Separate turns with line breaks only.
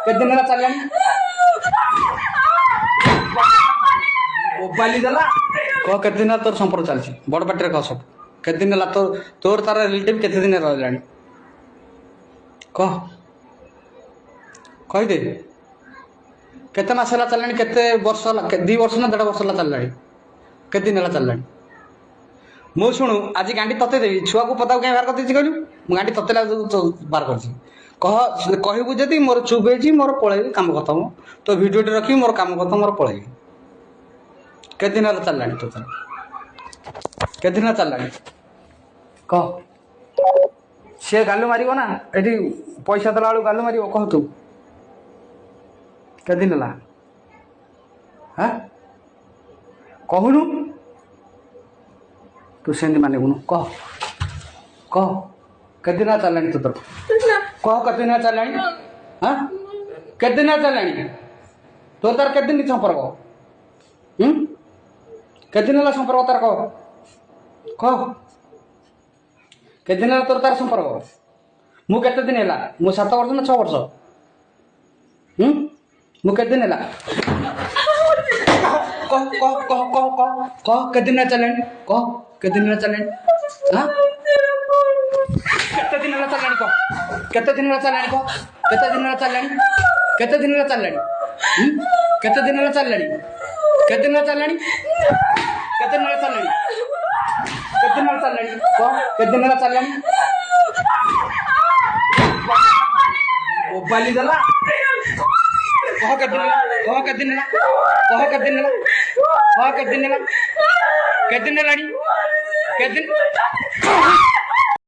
केते दिन है चललानी मोबाइल देला कह केते दिन तोर संपर्क चलछि बड़ पाटे कह सब केते दिन है तोर तार रिलेटिव केते दिन रहलानी कह कह दे केते मास है चललानी केते वर्ष 2 वर्ष ना 1.5 वर्ष है चललानी केते दिन है चललानी मु शुणु आज गांडी तते देवी छुआ को पता क्या बाहर करते कहलु मु गांडी तते बाहर कर कह कहबू जदि मोर चुप है मोर पलैबी काम खत्म तो भिडियो रखी मोर काम खत्म मोर पलैबी के दिन चललानी तो के दिन चललानी कह सी गालु मार ना ये पैसा देला बेलू गालु मार कह तू के दिन है हाँ कहूनु तू सेंदी मानेगुनु कह कह के दिन चललानी तो कह के दिन चललानी हाँ के दिन चललानी तो तार के दिन संपर्क के दिन है संपर्क तार कह के दिन तोर तार संपर्क मु केते दिन है मु 7 वर्ष ना 6 वर्ष मु के दिन है कह कह कह कह कह कह के दिन चललानी कह के दिन चललानी हाँ केते दिन चललानी कह केते दिन चललानी कह केते दिन चललानी केते दिन चललानी केते दिन चललानी केते दिन चललानी केते दिन चललानी केते दिन चललानी कह केते दिन चललानी मोबाइल देला कह के दिन कह के दिन कह के दिन कह के दिन के दिन लानी के दिन